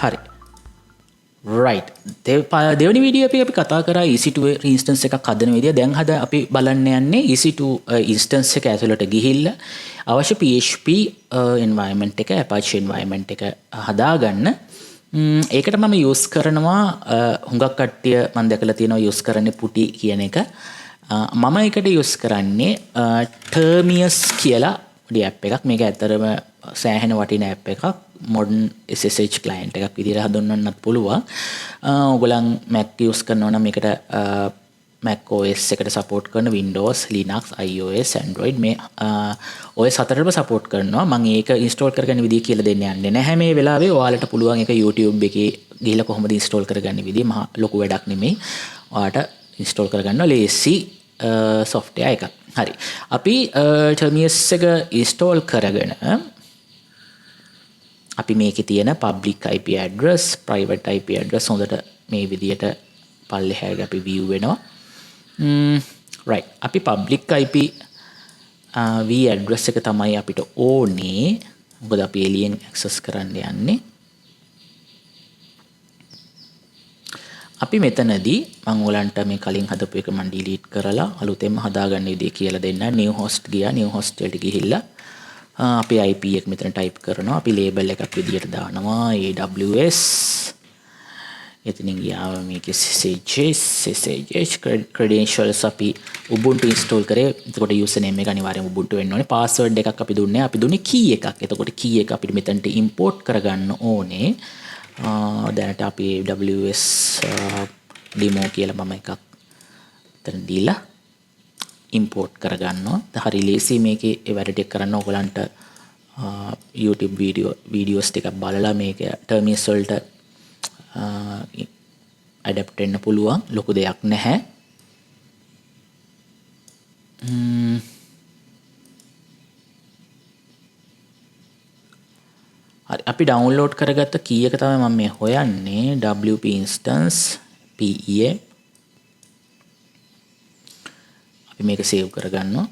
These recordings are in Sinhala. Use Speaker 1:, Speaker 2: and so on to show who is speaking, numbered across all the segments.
Speaker 1: හරි right දෙවනි වීඩියෝ අපි කතා කරා EC2 instance එකක් හදන විදිය. දැන් අපි බලන්න යන්නේ EC2 instance එක ඇතුළට ගිහිල්ලා අවශ්‍ය PHP environment එක Apache environment එක හදාගන්න. ඒකට මම use කරනවා හුඟක් කට්ටිය මම දැකලා තියෙනවා use කරන්නේ පුටි කියන එක. මම ඒකට use කරන්නේ Termius කියලා app එකක්. මේක ඇත්තරම සෑහෙන වටින app එකක්. modern SSH client එකක් විදිහට හඳුන්වන්නත් පුළුවන්. ඔයගොල්ලන් Mac use කරනවා නම් මේකට Mac OS එකට support කරන Windows, Linux, iOS, Android මේ OS හතරම support කරනවා. මම ඒක install කරගන්න විදිහ කියලා දෙන්න යන්නේ නැහැ මේ වෙලාවේ. ඔයාලට පුළුවන් ඒක YouTube එකේ ගිහිල්ලා කොහොමද install කරගන්න විදිහ මහා ලොකු වැඩක් නෙමෙයි. ඔයාලට install කරගන්න ලේසි software එකක්. හරි. අපි Termius එක install කරගෙන අපි මේකේ තියෙන public IP address, private IP address හොඳට මේ විදියට පල්ලෙහාට අපි view වෙනවා. right. අපි public IP v address එක තමයි අපිට ඕනේ. මොකද අපි alien access කරන්න යන්නේ. අපි මෙතනදී මම ඔයලන්ට මේ කලින් හදපු එක මම delete කරලා අලුතෙන්ම හදාගන්න විදිය කියලා දෙන්න. new host ගියා. new host වලට ගිහිල්ලා අපි IP එක මෙතන type කරනවා. අපි label එකක් විදියට දානවා AWS. එතනින් ගියාම මේකේ SSH credentials අපි Ubuntu install කරේ. එතකොට username එක අනිවාර්යයෙන් Ubuntu වෙන්න ඕනේ. password එකක් අපි දුන්නේ. අපි දුන්නේ key එකක්. එතකොට key එක අපිට මෙතනට import කරගන්න ඕනේ. දැනට අපි AWS demo කියලා මම එකක් එතන දීලා import කරගන්නවා. හරි ලේසි මේකේ ඒ වැඩ ටික කරන්න. ඔයගලන්ට YouTube videos ටිකක් බලලා මේක Termius වලට adapt වෙන්න පුළුවන්. ලොකු දෙයක් නැහැ. හරි අපි download කරගත්ත key එක තමයි මම මේ හොයන්නේ. WP instance PEA. අපි මේක save කරගන්නවා.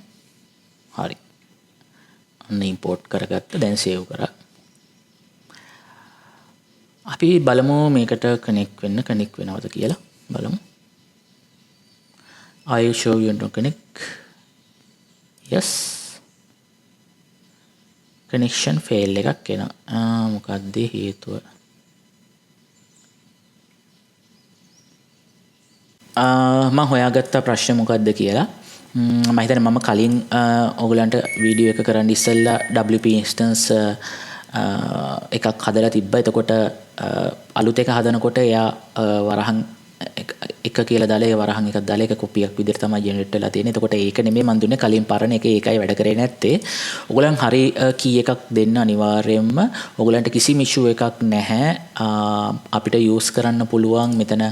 Speaker 1: හරි. අන්න import කරගත්ත. දැන් save කරා. අපි බලමු මේකට connect වෙනවද කියලා. බලමු. I will show you to connect. Yes. connection fail එකක් එනවා. මොකක්ද හේතුව? මම හොයාගත්ත ප්‍රශ්නේ මොකක්ද කියලා. මම හිතන්නේ මම කලින් ඔයගලන්ට වීඩියෝ එක කරන්න ඉස්සෙල්ලා WP instance එකක් හදලා තිබ්බා. එතකොට අලුත් එක හදනකොට එයා වරහන් එක කියලා දාලා ඒ වරහන් එකක් දාලා ඒක කොපියක් විදිහට තමයි ජෙනරේට් වෙලා තියෙන්නේ. එතකොට ඒක නෙමෙයි මන් දුන්නේ කලින් පරණ එක. ඒකයි වැඩ කරේ නැත්තේ. ඔයගලන් හරි කී එකක් දෙන්න අනිවාර්යයෙන්ම. ඔයගලන්ට කිසිම ඉෂුව එකක් නැහැ. අපිට යූස් කරන්න පුළුවන් මෙතන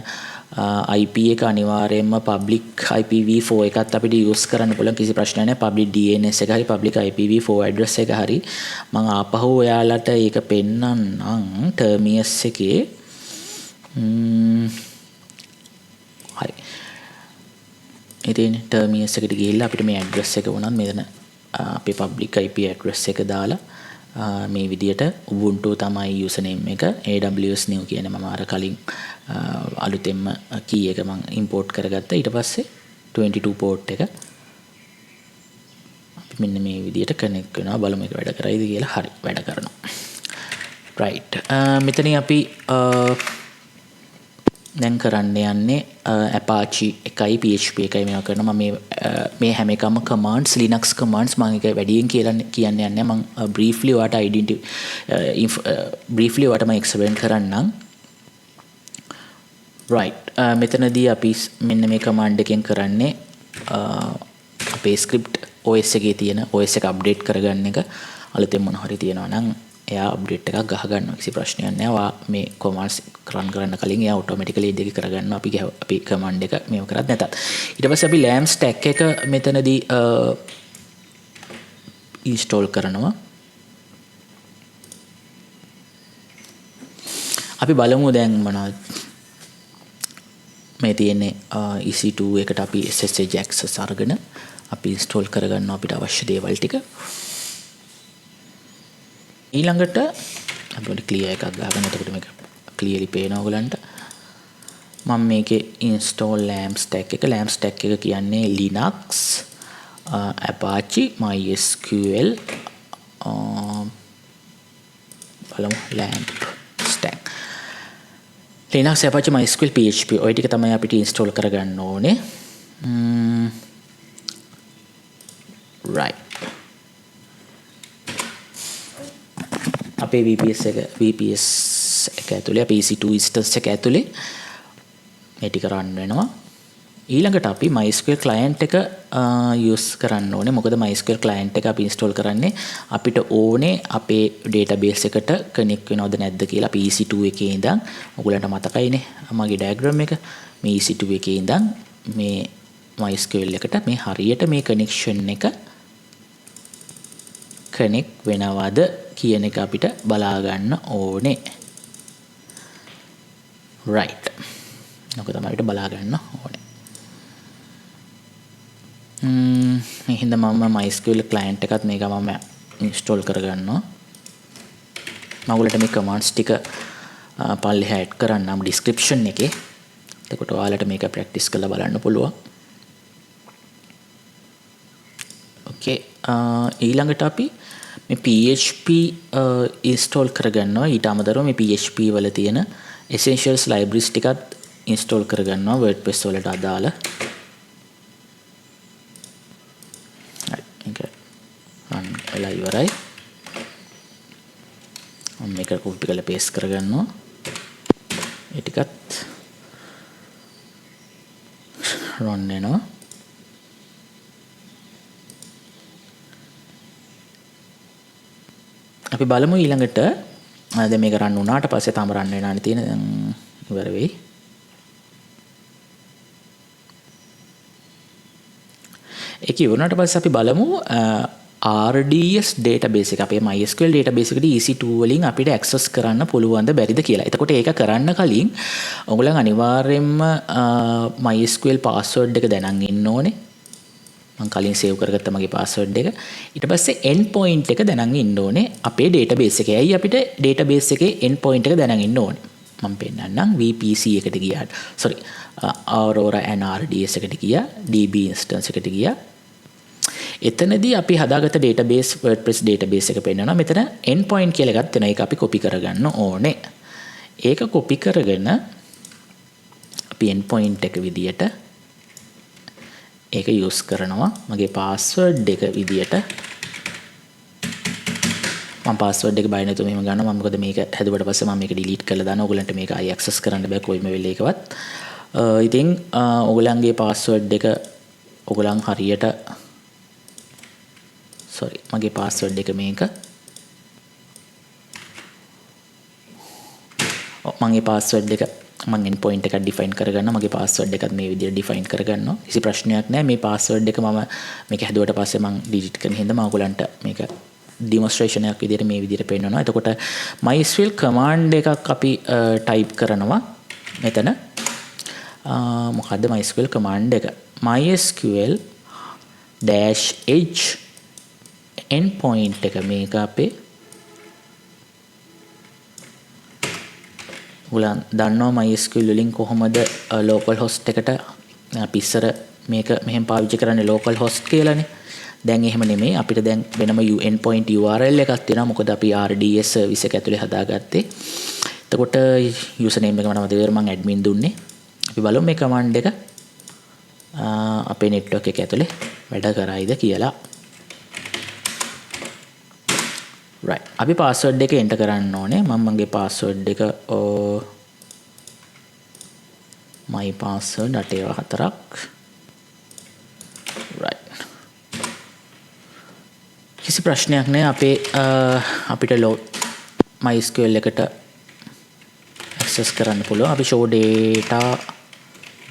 Speaker 1: IP එක අනිවාර්යයෙන්ම public IPv4 එකත් අපිට යූස් කරන්න පුළුවන්. කිසි ප්‍රශ්නයක් නැහැ. public DNS එක හරි public IPv4 address එක හරි මම ආපහු ඔයාලට ඒක පෙන්නන්නම් Termius එකේ. හරි. ඉතින් Termius එකට ගිහිල්ලා අපිට මේ address එක වුණත් මෙතන අපේ public IP address එක දාලා මේ විදියට Ubuntu තමයි username එක. AWS new කියන මම අර කලින් අලුතෙන්ම key එක මම import කරගත්තා. ඊට පස්සේ 22 port එක අපි මෙන්න මේ විදියට connect වෙනවා. බලමු මේක වැඩ කරයිද කියලා. හරි වැඩ කරනවා. right. මෙතනින් අපි දැන් කරන්න යන්නේ Apache එකයි PHP එකයි මේවා කරනවා. මම මේ හැම එකම commands Linux commands මම ඒක වැඩියෙන් කියන්නේ නැහැ. මම briefly ඔයාලට briefly ඔයාලට මම explain කරන්නම්. right. මෙතනදී අපි මෙන්න මේ command එකෙන් කරන්නේ අපේ script OS එකේ තියෙන OS එක update කරගන්න එක. අලුතෙන් මොන හරි තියෙනවා නම් එයා අප්ඩේට් එකක් ගහ ගන්නවා. කිසි ප්‍රශ්නයක් නැහැ. ඔයා මේ commands run කරන්න කලින් එයා automatically දෙක කරගන්නවා. අපි command එක මේව කරත් නැතත්. ඊට පස්සේ අපි lamp stack එක මෙතනදී install කරනවා. අපි බලමු දැන් මොනවද මේ තියෙන්නේ. EC2 එකට අපි SSH access අරගෙන අපි install කරගන්නවා අපිට අවශ්‍ය දේවල් ටික. ඊළඟට අපිට clear එකක් ගහගන්න. එතකොට මේක clearly පේනවා ඔයගලන්ට. මම මේකේ install lamp stack එක කියන්නේ Linux, Apache, MySQL, බලමු lamp stack. Linux, Apache, MySQL, PHP ඔය ටික තමයි අපිට install කරගන්න ඕනේ. Right. අපේ VPS එක ඇතුලේ අපේ EC2 instance එක ඇතුලේ මේ ටික run වෙනවා. ඊළඟට අපි MySQL client එක use කරන්න ඕනේ. මොකද MySQL client එක අපි install කරන්නේ අපිට ඕනේ අපේ database එකට connect වෙනවද නැද්ද කියලා. අපි EC2 එකේ ඉඳන් ඔයගලන්ට මතකයිනේ මගේ diagram එක. මේ EC2 එකේ ඉඳන් මේ MySQL එකට මේ හරියට මේ connection එක connect වෙනවද කියන එක අපිට බලා ගන්න ඕනේ. right. ඔක තමයි අපිට බලා ගන්න ඕනේ. මේ හින්දා මම MySQL client එකත් මේක මම install කරගන්නවා. මම ඔයගලට මේ commands ටික පල්ලෙහා add කරන්නම් description එකේ. එතකොට ඔයාලට මේක practice කරලා බලන්න පුළුවන්. okay. ඊළඟට අපි මේ PHP install කරගන්නවා. ඊට අමතරව මේ PHP වල තියෙන essentials libraries ටිකත් install කරගන්නවා WordPress වලට අදාළ. හරි. රන් වෙලා ඉවරයි. මම මේක copy කරලා paste කරගන්නවා. ඒ ටිකත් run වෙනවා. අපි බලමු ඊළඟට දැන් මේක run වුණාට පස්සේ තාම run වෙනානේ තියෙන දැන් ඉවර වෙයි. ඒක ඉවරනට පස්සේ අපි බලමු RDS database එක අපේ MySQL database එකට EC2 වලින් අපිට access කරන්න පුළුවන්ද බැරිද කියලා. එතකොට ඒක කරන්න කලින් ඔයගොල්ලන් අනිවාර්යයෙන්ම MySQL password එක දැනන් ඉන්න ඕනේ. මම කලින් save කරගත්ත මගේ password එක. ඊට පස්සේ endpoint එක දැනන් ඉන්න ඕනේ අපේ database එකේ. ඇයි අපිට database එකේ endpoint එක දැනන් ඉන්න ඕනේ? මම පෙන්නන්නම් VPC එකට ගියාට. sorry. Aurora NRDS එකට ගියා. DB instance එකට ගියා. එතනදී අපි හදාගත්ත database WordPress database එක පෙන්නනවා. මෙතන endpoint කියලා එකක් තියෙනවා. ඒක අපි copy කරගන්න ඕනේ. ඒක copy කරගෙන අපි endpoint එක විදියට ඒක use කරනවා. මගේ password එක විදියට මම password එක බය නැතුව මෙහෙම ගන්නවා. මම මොකද මේක හැදුවට පස්සේ මම මේක delete කරලා දානවා. ඔයගලන්ට මේක ආයි access කරන්න බෑ කොයිම වෙලේකවත්. ඉතින් ඔයගලන්ගේ password එක ඔයගලන් හරියට sorry මගේ password එක මේක මගේ password එක මම endpoint එකක් define කරගන්නවා. මගේ password එකත් මේ විදිහට define කරගන්නවා. කිසි ප්‍රශ්නයක් නැහැ. මේ password එක මම මේක හැදුවට පස්සේ මම delete කරන හින්දා මම ඔයගලන්ට මේක demonstration එකක් විදිහට මේ විදිහට පෙන්නනවා. එතකොට MySQL command එකක් අපි type කරනවා මෙතන. මොකද්ද MySQL command එක? MySQL -h endpoint එක මේක අපේ ඔයගොල්ලන් දන්නවා MySQL වලින් කොහොමද local host එකට අපි ඉස්සර මේක මෙහෙම පාවිච්චි කරන්නේ local host කියලානේ. දැන් එහෙම නෙමෙයි. අපිට දැන් වෙනම endpoint URL එකක් තියෙනවා. මොකද අපි RDS service එක ඇතුලේ හදාගත්තේ. එතකොට username එක මම මතකයි මම admin දුන්නේ. අපි බලමු මේ command එක අපේ network එක ඇතුලේ වැඩ කරයිද කියලා. right. අපි password එක enter කරන්න ඕනේ. මම මගේ password එක my password 8 right. කිසි ප්‍රශ්නයක් නැහැ. අපිට MySQL එකට access කරන්න පුළුවන්. අපි show data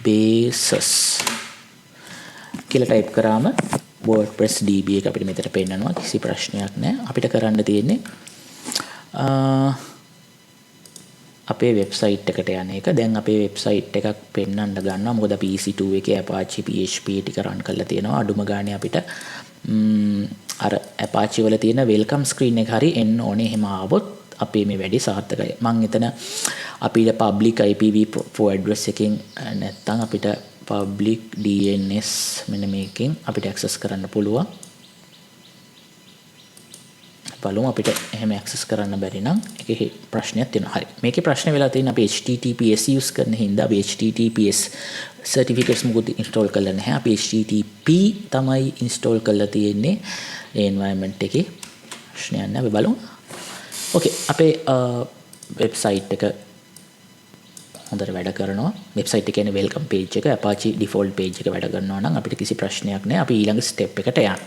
Speaker 1: bases කියලා type කරාම WordPress DB එක අපිට මෙතන පෙන්නනවා. කිසි ප්‍රශ්නයක් නැහැ. අපිට කරන්න තියෙන්නේ අපේ වෙබ්සයිට් එකට යන එක. දැන් අපේ වෙබ්සයිට් එකක් පෙන්වන්න ගන්නවා. මොකද අපි EC2 එකේ Apache PHP ටික run කරලා තියෙනවා. අඩුම ගානේ අපිට අර Apache වල තියෙන welcome screen එක හරි එන්න ඕනේ. එහෙම ආවොත් අපේ මේ වැඩි සාර්ථකයි. මං එතන අපිට public IPv4 address එකකින් නැත්තම් අපිට public DNS මෙන්න මේකෙන් අපිට access කරන්න පුළුවන්. බලමු අපිට එහෙම access කරන්න බැරි නම් ඒකේ ප්‍රශ්නයක් තියෙනවා. හරි. මේකේ ප්‍රශ්න වෙලා තියෙන අපි HTTPS use කරන හින්දා අපි HTTPS certificates මුකුත් install කරලා නැහැ. අපි HTTP තමයි install කරලා තියෙන්නේ ඒ environment එකේ. ප්‍රශ්නයක් නැහැ. අපි බලමු. Okay. අපේ website එක හොඳට වැඩ කරනවා. website එක කියන්නේ welcome page එක Apache default page එක වැඩ කරනවා නම් අපිට කිසි ප්‍රශ්නයක් නැහැ. අපි ඊළඟ step එකට යන්න.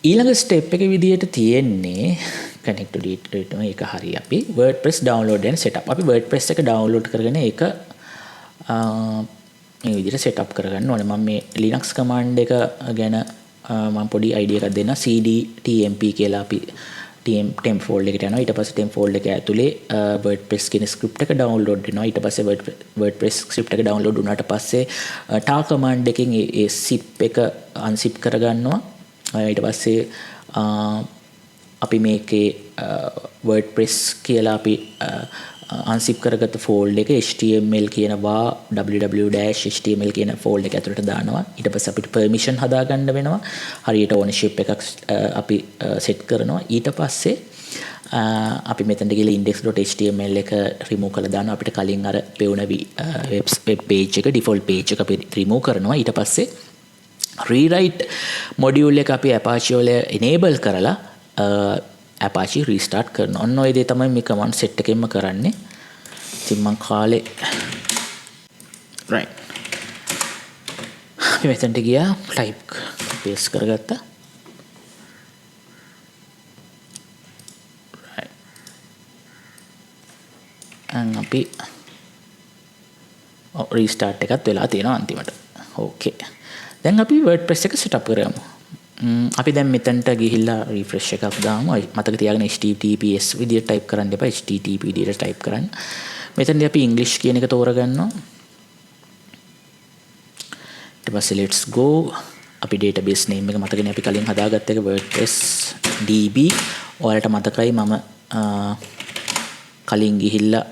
Speaker 1: ඊළඟ ස්ටෙප් එක විදියට තියෙන්නේ connect to data එක හරි අපි WordPress download and setup. අපි WordPress එක download කරගෙන ඒක මේ විදිහට setup කරගන්න ඕනේ. මම මේ Linux command එක ගැන මම පොඩි idea එකක් දෙන්න. cd tmp කියලා අපි temp folder එකට යනවා. ඊට පස්සේ temp folder එක ඇතුලේ WordPress කියන script එක download වෙනවා. ඊට පස්සේ WordPress script එක download වුණාට පස්සේ tar command එකෙන් ඒ zip එක unzip කරගන්නවා. ඊට පස්සේ අපි මේකේ WordPress කියලා අපි unzip කරගත්ත ෆෝල්ඩර් එක html කියනවා www-html කියන ෆෝල්ඩර් එක ඇතුළට දානවා. ඊට පස්සේ අපිට permission හදාගන්න වෙනවා. හරියට ownership එකක් අපි set කරනවා. ඊට පස්සේ අපි මෙතනට ගිහලා index.html එක remove කරලා දානවා. අපිට කලින් අර පෙවුන web page එක default page එක අපි remove කරනවා. ඊට පස්සේ rewrite module එක අපි Apache වල enable කරලා Apache restart කරනවා. ඔන්න ඔය දේ තමයි මේ command set එකෙන්ම කරන්නේ. ඉතින් මං කාලේ right. අපි මෙතනට ගියා type paste කරගත්තා. right. අපි restart එකත් වෙලා තියෙනවා අන්තිමට. okay. දැන් අපි WordPress එක setup කරමු. අපි දැන් මෙතනට ගිහිල්ලා refresh එකක් දාමු. මතක තියාගන්න https විදියට type කරන්න එපා. http විදියට type කරන්න. මෙතනදී අපි English කියන එක තෝරගන්නවා. ඊට පස්සේ let's go. අපි database name එක මතකනේ අපි කලින් හදාගත්ත එක WordPress DB. ඔයාලට මතකයි මම කලින් ගිහිල්ලා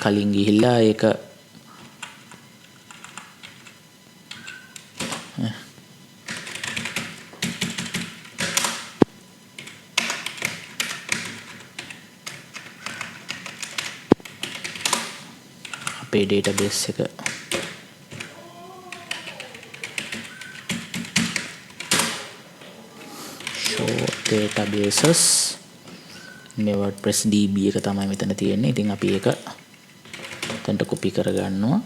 Speaker 1: කලින් ගිහිල්ලා ඒක අපේ database එක show databases මේ WordPress DB එක තමයි මෙතන තියෙන්නේ. ඉතින් අපි ඒක එතනට copy කරගන්නවා.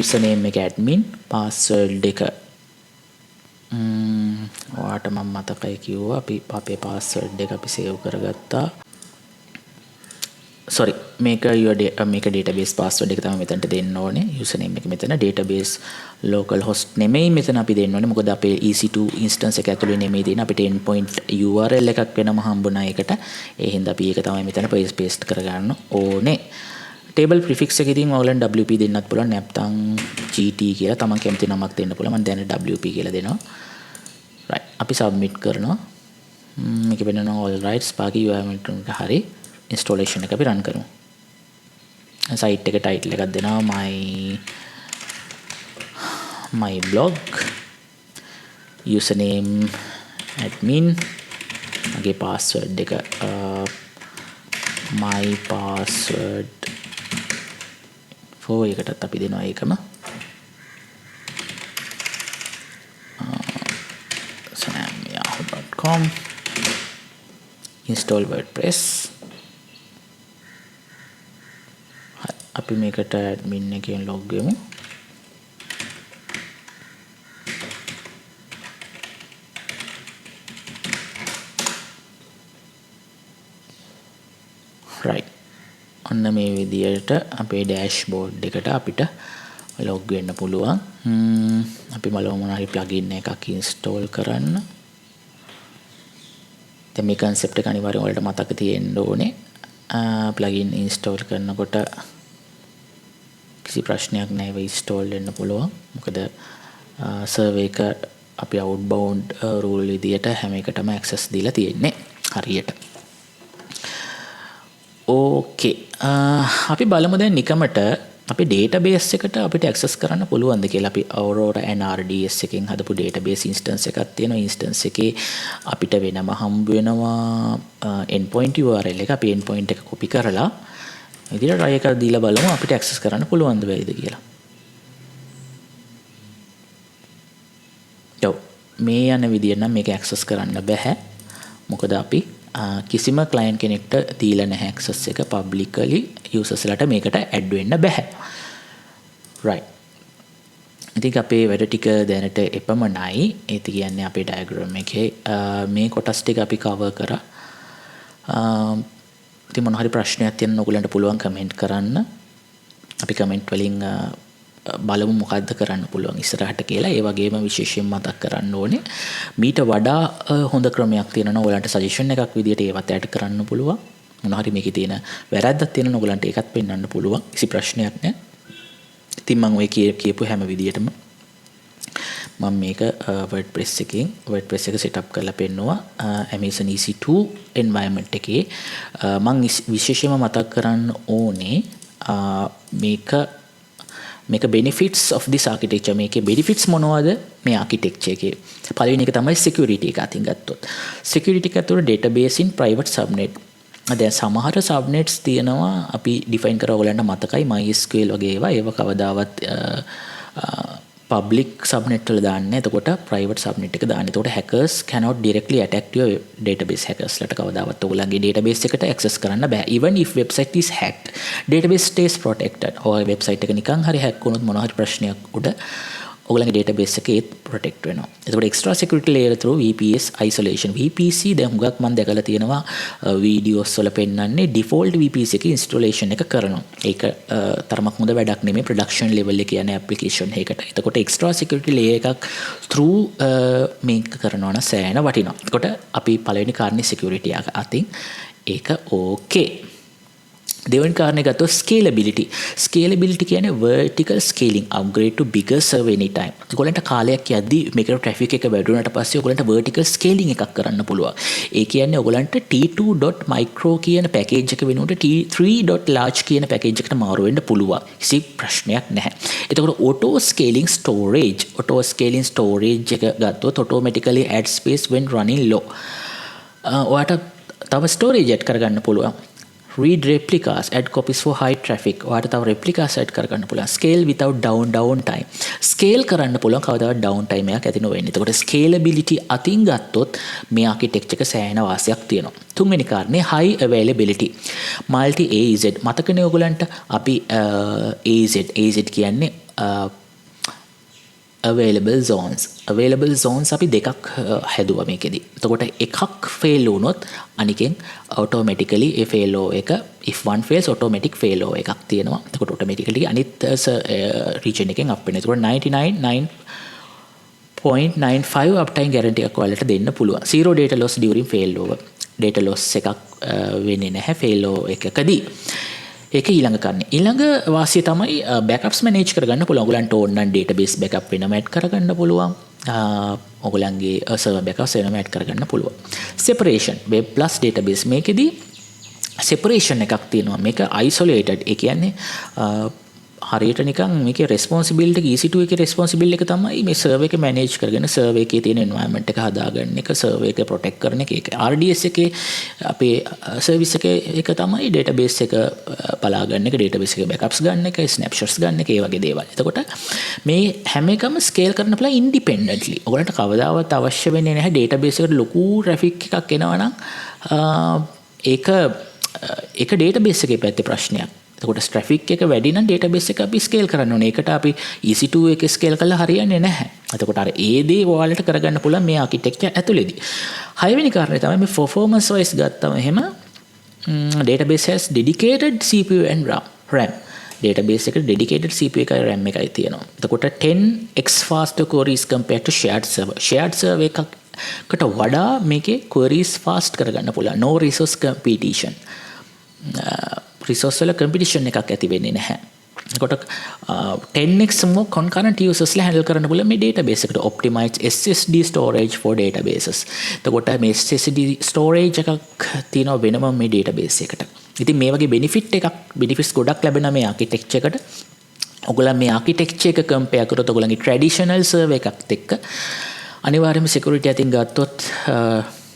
Speaker 1: username එක admin, password එක ඔයාට මම මතකයි කිව්වා අපි අපේ password එක අපි save කරගත්තා. sorry මේක database password එක තමයි මෙතනට දෙන්න ඕනේ. username එක මෙතන, database localhost නෙමෙයි මෙතන අපි දෙන්න ඕනේ. මොකද අපේ EC2 instance එක ඇතුලේ නෙමෙයි තියෙන්නේ. අපිට endpoint URL එකක් වෙනම හම්බුණා ඒකට. ඒ හින්දා අපි ඒක තමයි මෙතන paste කරගන්න ඕනේ. table prefix එක ඉතින් ඔයගලන් WP දෙන්නත් පුළුවන්. නැත්නම් GT කියලා තමන් කැමති නමක් දෙන්න පුළුවන්. මම දැන් WP කියලා දෙනවා. right අපි submit කරනවා. මේක වෙනවා all right Sparky environment එක හරි. installation එක අපි run කරමු. site එක title එකක් දෙනවා my blog, username admin, මගේ password එක my password for එකටත් අපි දෙනවා ඒකම sam@yahoo.com install WordPress. අපි මේකට admin එකෙන් log වෙමු. right ඔන්න මේ විදියට අපේ dashboard එකට අපිට log වෙන්න පුළුවන්. අපි බලමු මොන හරි plugin එකක් install කරන්න. දැන් මේ concept එක අනිවාර්යයෙන් ඔයාලට මතක තියෙන්න ඕනේ. plugin install කරනකොට කිසි ප්‍රශ්නයක් නැහැ, ඒක install වෙන්න පුළුවන්. මොකද server එක අපි outbound rule විදියට හැම එකටම access දීලා තියෙන්නේ හරියට. ඕකේ. අපි බලමු දැන් නිකමට අපි database එකට අපිට access කරන්න පුළුවන්ද කියලා. අපි Aurora NRDS එකෙන් හදපු database instance එකක් තියෙනවා. instance එකේ අපිට වෙනම හම්බ වෙනවා endpoint URL එක. අපි endpoint එක copy කරලා විදිහට try එකක් දීලා බලමු අපිට access කරන්න පුළුවන්ද බැයිද කියලා. මේ යන විදියට නම් මේක access කරන්න බෑ. මොකද අපි කිසිම client කෙනෙක්ට දීලා නැහැ access එක publicly users ලට මේකට add වෙන්න බෑ. right. ඉතින් අපේ වැඩ ටික දැනට එපමණයි. ඒ කියන්නේ අපේ diagram එකේ මේ කොටස් ටික අපි cover කරා. ඉතින් මොන හරි ප්‍රශ්නයක් තියෙනවා ඔයගලන්ට පුළුවන් comment කරන්න. අපි comment වලින් බලමු මොකද්ද කරන්න පුළුවන් ඉස්සරහට කියලා. ඒ වගේම විශේෂයෙන් මතක් කරන්න ඕනේ මීට වඩා හොඳ ක්‍රමයක් තියෙනවා ඔයගලන්ට සජෙෂන් එකක් විදියට ඒවත් ඇඩ් කරන්න පුළුවන්. මොන හරි මේකේ තියෙන වැරද්දක් තියෙනවා ඔයගලන්ට ඒකත් පෙන්වන්න පුළුවන්. කිසි ප්‍රශ්නයක් නැහැ. ඉතින් මම ඔය කියපු හැම විදියටම මම මේක WordPress එක setup කරලා පෙන්නුවා Amazon EC2 environment එකේ. මම විශේෂයෙන්ම මතක් කරන්න ඕනේ මේක benefits of this architecture. මේකේ benefits මොනවද මේ architecture එකේ? පළවෙනි එක තමයි security එක අතින් ගත්තොත්. security එක ඇතුළේ database in private subnet. දැන් සමහර subnets තියෙනවා අපි define කරා ඔයගලන්ට මතකයි MySQL වගේ ඒවා කවදාවත් public subnet වල දාන්නේ. එතකොට private subnet එක දාන්නේ. එතකොට hackers cannot directly attack your database. hackers ලට කවදාවත් ඔයගලගේ database එකට access කරන්න බෑ. even if website is hacked, database stays protected. ඔය website එක නිකන් හරි hack වුණොත් මොන හරි ප්‍රශ්නයක් උඩ ඔයගලගේ database එකේ protect වෙනවා. එතකොට extra security layer through VPS isolation. VPC දැන් හුඟක් මම දැකලා තියෙනවා videos වල පෙන්නන්නේ default VPC එකේ installation එක කරනවා. ඒක තරමක් හොඳ වැඩක් නෙමෙයි production level එකේ යන application එකකට. එතකොට extra security layer එකක් through මේක කරනවා නම් සෑහෙන වටිනවා. එතකොට අපි පළවෙනි කාරණේ security එක අතින් ඒක okay. දෙවෙනි කාරණේ ගත්තොත් scalability. scalability කියන්නේ vertical scaling, upgrade to bigger server anytime. ඔයගොල්ලන්ට කාලයක් යද්දී මේකට traffic එක වැඩි වුණාට පස්සේ ඔයගොල්ලන්ට vertical scaling එකක් කරන්න පුළුවන්. ඒ කියන්නේ ඔයගොල්ලන්ට t2.micro කියන package එක වෙනුවට t3.large කියන package එකට මාරු වෙන්න පුළුවන්. කිසි ප්‍රශ්නයක් නැහැ. එතකොට auto scaling storage එක ගත්තොත් automatically add space when running low. ඔයාට තව storage add කරගන්න පුළුවන්. read replicas, add copies for high traffic. ඔයාලට තව replicas add කරගන්න පුළුවන්. scale without down time. scale කරන්න පුළුවන් කවදාවත් down time එකක් ඇති නොවෙන්නේ. එතකොට scalability අතින් ගත්තොත් මේ architecture එක සෑහෙන වාසියක් තියෙනවා. තුන්වෙනි කාරණේ high availability. multi AZ. මතකනේ ඔයගලන්ට අපි AZ කියන්නේ available zones අපි දෙකක් හැදුවා මේකෙදි. එතකොට එකක් fail වුණොත් අනිකෙන් automatically ඒ fail එක if one fails automatic fail එකක් තියෙනවා. එතකොට automatically අනිත් region එකෙන් up වෙනවා. එතකොට 99.95 uptime guarantee එකක් ඔයාලට දෙන්න පුළුවන්. zero data loss during failover. data loss එකක් වෙන්නේ නැහැ failover එකකදී. ඒක ඊළඟ කරන්නේ. ඊළඟ වාසිය තමයි backups manage කරගන්න පුළුවන්. ඔයගලන්ට ඕන නම් database backup වෙනම add කරගන්න පුළුවන්. ඔයගලන්ගේ server backups වෙනම add කරගන්න පුළුවන්. separation web plus database මේකෙදි separation එකක් තියෙනවා. මේක isolated. ඒ කියන්නේ හරියට නිකන් මේකේ responsibility EC2 එකේ responsibility එක තමයි මේ server එක manage කරගෙන server එකේ තියෙන environment එක හදාගන්න එක, server එක protect කරන එක. ඒක RDS එකේ අපේ service එක තමයි database එක බලාගන්න එක, database එකේ backups ගන්න එක, snapshots ගන්න එක, ඒ වගේ දේවල්. එතකොට මේ හැම එකම scale කරන්න පුළුවන් independently. ඔයගලන්ට කවදාවත් අවශ්‍ය වෙන්නේ නැහැ database එකට ලොකු traffic එකක් එනවා නම් ඒක database එකේ පැත්තේ ප්‍රශ්නයක්. එතකොට traffic එක වැඩි නම් database එක අපි scale කරන්න ඕනේ. ඒකට අපි EC2 එක scale කළා හරියන්නේ නැහැ. එතකොට අර ඒ දේ ඔයාලට කරගන්න පුළුවන් මේ architecture ඇතුළේදී. හයවෙනි කාරණේ තමයි මේ performance wise ගත්තම එහෙම database has dedicated CPU and RAM. database එකට dedicated CPU එකයි RAM එකයි තියෙනවා. එතකොට 10x faster queries compared to shared server. shared server එකකට වඩා මේකේ queries fast කරගන්න පුළුවන්. no resource competition. resource වල competition එකක් ඇති වෙන්නේ නැහැ. එතකොට 10x more concurrent users ලා handle කරන්න පුළුවන් මේ database එකට optimized SSD storage for databases. එතකොට මේ SSD storage එකක් තියෙනවා වෙනම මේ database එකට. ඉතින් මේ වගේ benefits ගොඩක් ලැබෙනවා මේ architecture එකට. ඔයගොල්ලන් මේ architecture එක compare කරොත් ඔයගොල්ලන්ගේ traditional server එකත් එක්ක අනිවාර්යයෙන්ම security අතින් ගත්තොත්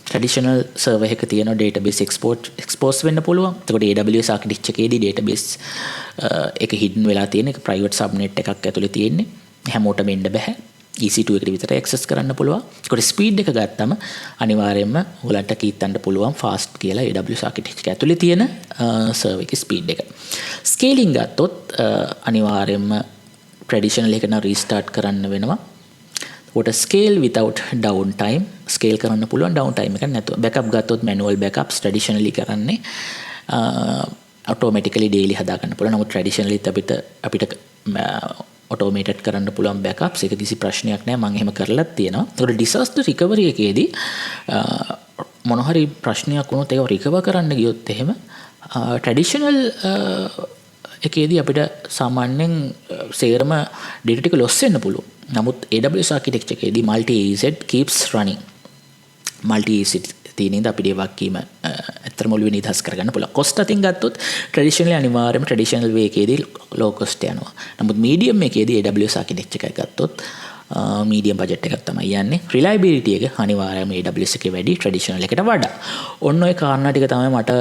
Speaker 1: traditional server එක තියෙන database expose වෙන්න පුළුවන්. එතකොට AWS architecture එකේදී database එක hidden වෙලා තියෙන එක private subnet එකක් ඇතුලේ තියෙන්නේ. හැමෝටම එන්න බෑ. EC2 එකට විතරයි access කරන්න පුළුවන්. ඒකට speed එක ගත්තම අනිවාර්යයෙන්ම ඔයාලට කීත්තන්න පුළුවන් fast කියලා AWS architecture ඇතුලේ තියෙන server එකේ speed එක. scaling ගත්තොත් අනිවාර්යයෙන්ම traditional එක නම් restart කරන්න වෙනවා. ඒකට scale without downtime scale කරන්න පුළුවන් downtime එකක් නැතුව. backup ගත්තොත් manual backups traditionally කරන්නේ automatically daily හදා ගන්න පුළුවන්. නමුත් traditionally අපිට automated කරන්න පුළුවන් backups ඒක කිසි ප්‍රශ්නයක් නැහැ. මම එහෙම කරලා තියෙනවා. ඒකට disaster recovery එකේදී මොන හරි ප්‍රශ්නයක් වුණොත් ඒක recover කරන්න ගියොත් එහෙම traditional එකේදී අපිට සාමාන්‍යයෙන් සේරම data ටික loss වෙන්න පුළුවන්. නමුත් AWS architecture එකේදී multi AZ keeps running. multi AZ තියෙනින්ද අපිට ඒ වගකීම ඇත්තටම ඔළුවේ නිදහස් කරගන්න පුළුවන්. cost අතින් ගත්තොත් traditionally අනිවාර්යයෙන්ම traditional way එකේදී low cost යනවා. නමුත් medium එකේදී AWS architecture එකක් ගත්තොත් medium budget එකක් තමයි යන්නේ. reliability එක අනිවාර්යයෙන්ම AWS එකේ වැඩි traditional එකට වඩා. ඔන්න ඔය කාරණා ටික තමයි මට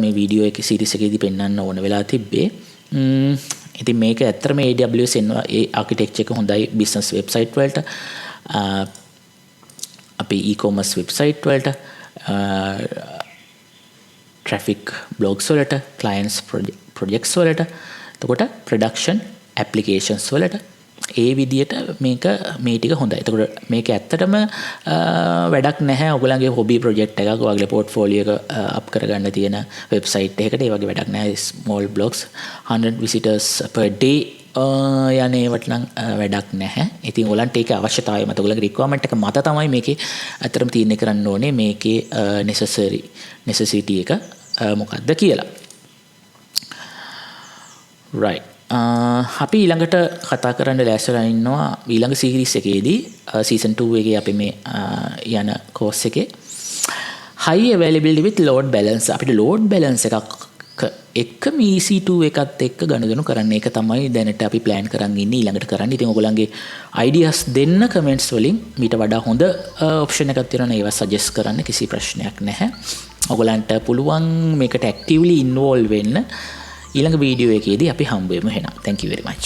Speaker 1: මේ වීඩියෝ එකේ series එකේදී පෙන්වන්න ඕන වෙලා තිබ්බේ. ඉතින් මේක ඇත්තටම AWS එනවා ඒ ආකිටෙක්චර් එක හොඳයි බිස්නස් වෙබ්සයිට් වලට අපි e-commerce වෙබ්සයිට් වලට traffic blogs වලට clients projects වලට එතකොට production applications වලට ඒ විදියට මේක මේ ටික හොඳයි. එතකොට මේක ඇත්තටම වැඩක් නැහැ ඔයගොල්ලන්ගේ hobby project එකක් ඔයගොල්ලෝ portfolio එක up කරගන්න තියෙන website එකකට ඒ වගේ වැඩක් නැහැ. small blogs 100 visitors per day යන්නේවට නම් වැඩක් නැහැ. ඉතින් ඔයගොල්ලන්ට ඒක අවශ්‍යතාවය මත ඔයගොල්ලන්ගේ requirement එක මත තමයි මේකේ ඇත්තටම තීරණය කරන්න ඕනේ මේකේ necessity එක මොකක්ද කියලා. right අපි ඊළඟට කතා කරන්න ලෑස්තිලා ඉන්නවා ඊළඟ සීරීස් එකේදී season 2 එකේ අපි මේ යන course එකේ high availability with load balance අපිට load balance එකක් එක්කම EC2 එකත් එක්ක ගනුදෙනු කරන්න. ඒක තමයි දැනට අපි plan කරන් ඉන්නේ ඊළඟට කරන්න. ඉතින් ඔයගොල්ලන්ගේ ideas දෙන්න comments වලින් මීට වඩා හොඳ option එකක් තියෙනවා ඒවා suggest කරන්න කිසි ප්‍රශ්නයක් නැහැ. ඔයගොල්ලන්ට පුළුවන් මේකට actively involve වෙන්න. ඊළඟ වීඩියෝ එකේදී අපි හම්බ වෙමු එහෙනම්. Thank you very much.